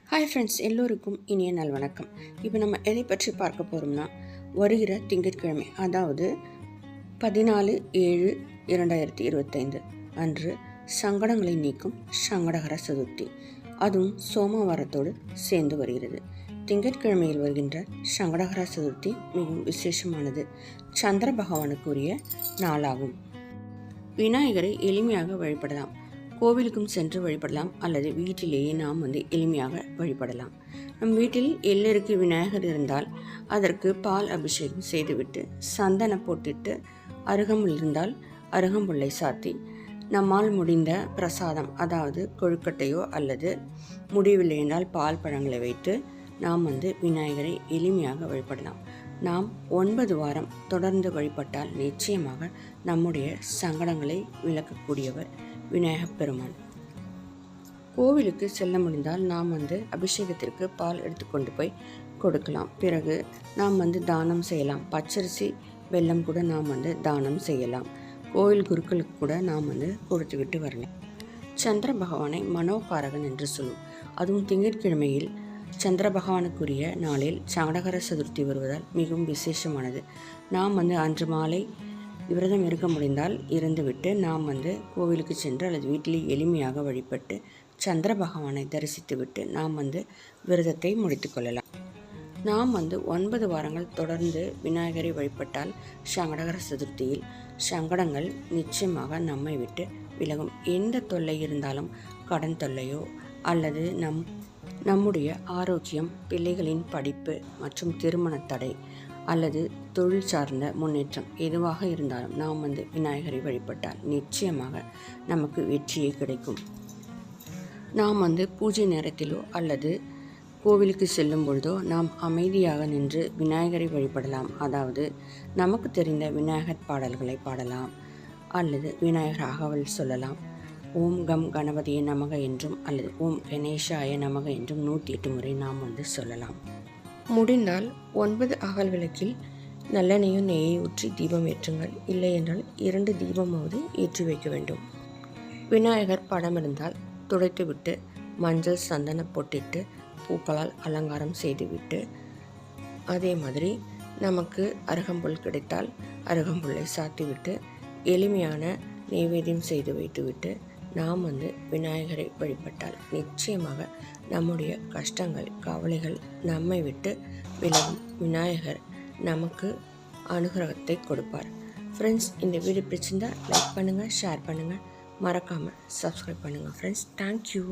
Hi friends, எல்லோருக்கும் இனிய நாள் வணக்கம். இப்போ நம்ம எதை பற்றி பார்க்க போகிறோம்னா, வருகிற திங்கட்கிழமை, அதாவது 14/7/2025 அன்று சங்கடங்களை நீக்கும் சங்கடகர சதுர்த்தி. அதுவும் சோமவாரத்தோடு சேர்ந்து வருகிறது. திங்கட்கிழமையில் வருகின்ற சங்கடகர சதுர்த்தி மிகவும் விசேஷமானது. சந்திர பகவானுக்குரிய நாளாகும். விநாயகரை எளிமையாக வழிபடலாம். கோவிலுக்கும் சென்று வழிபடலாம், அல்லது வீட்டிலேயே நாம் எளிமையாக வழிபடலாம். நம் வீட்டில் எல்லோருக்கு விநாயகர் இருந்தால் அதற்கு பால் அபிஷேகம் செய்துவிட்டு சந்தன போட்டுட்டு அருகம்புல் இருந்தால் அருகம்புல்லை சாத்தி நம்மால் முடிந்த பிரசாதம், அதாவது கொழுக்கட்டையோ அல்லது முடிவில்லை என்றால் பால் பழங்களை வைத்து நாம் விநாயகரை எளிமையாக வழிபடலாம். நாம் 9 வாரம் தொடர்ந்து வழிபட்டால் நிச்சயமாக நம்முடைய சங்கடங்களை விளக்கக்கூடியவர் விநாயகப் பெருமான். கோவிலுக்கு செல்ல முடிந்தால் நாம் அபிஷேகத்திற்கு பால் எடுத்துக்கொண்டு போய் கொடுக்கலாம். பிறகு நாம் தானம் செய்யலாம். பச்சரிசி வெல்லம் கூட நாம் தானம் செய்யலாம். கோவில் குருக்களுக்கு கூட நாம் கொடுத்து விட்டு வரலாம். சந்திர பகவானை மனோகாரகன் என்று சொல்லும். அதுவும் திங்கட்கிழமையில் சந்திர பகவானுக்குரிய நாளில் சங்கடகர சதுர்த்தி வருவதால் மிகவும் விசேஷமானது. நாம் அன்று மாலை விரதம் இருக்க முடிந்தால் இருந்துவிட்டு நாம் கோவிலுக்கு சென்று அல்லது வீட்டிலே எளிமையாக வழிபட்டு சந்திர பகவானை தரிசித்துவிட்டு நாம் விரதத்தை முடித்து கொள்ளலாம். நாம் 9 வாரங்கள் தொடர்ந்து விநாயகரை வழிபட்டால் சங்கடகர சதுர்த்தியில் சங்கடங்கள் நிச்சயமாக நம்மை விட்டு விலகும். எந்த தொல்லை இருந்தாலும், கடன் தொல்லையோ அல்லது நம்முடைய ஆரோக்கியம், பிள்ளைகளின் படிப்பு மற்றும் திருமண தடை அல்லது தொழில் சார்ந்த முன்னேற்றம் எதுவாக இருந்தாலும் நாம் விநாயகரை வழிபட்டால் நிச்சயமாக நமக்கு வெற்றியே கிடைக்கும். நாம் பூஜை நேரத்திலோ அல்லது கோவிலுக்கு செல்லும் பொழுதோ நாம் அமைதியாக நின்று விநாயகரை வழிபடலாம். அதாவது நமக்கு தெரிந்த விநாயகர் பாடல்களை பாடலாம், அல்லது விநாயகர் அகவல் சொல்லலாம். ஓம் கம் கணபதியே நமக என்றும் அல்லது ஓம் கணேஷாய நமக என்றும் 108 முறை நாம் சொல்லலாம். முடிந்தால் 9 அகல் விளக்கில் நல்லெண்ணெயும் நெய்யை ஊற்றி தீபம் ஏற்றுங்கள். இல்லை என்றால் 2 தீபமாவது ஏற்றி வைக்க வேண்டும். விநாயகர் படம் இருந்தால் துடைத்துவிட்டு மஞ்சள் சந்தன போட்டிட்டு பூக்களால் அலங்காரம் செய்துவிட்டு, அதே மாதிரி நமக்கு அருகம்புல் கிடைத்தால் அருகம்புல்லை சாத்திவிட்டு எளிமையான நெய்வேத்தியம் செய்து வைத்துவிட்டு நாம் விநாயகரை வழிபட்டால் நிச்சயமாக நம்முடைய கஷ்டங்கள், கவலைகள் நம்மை விட்டு விலகும். விநாயகர் நமக்கு அனுகிரகத்தை கொடுப்பார். ஃப்ரெண்ட்ஸ், இந்த வீடியோ பிடிச்சிருந்தால் லைக் பண்ணுங்கள், ஷேர் பண்ணுங்கள், மறக்காமல் சப்ஸ்கிரைப் பண்ணுங்கள். Friends, thank you.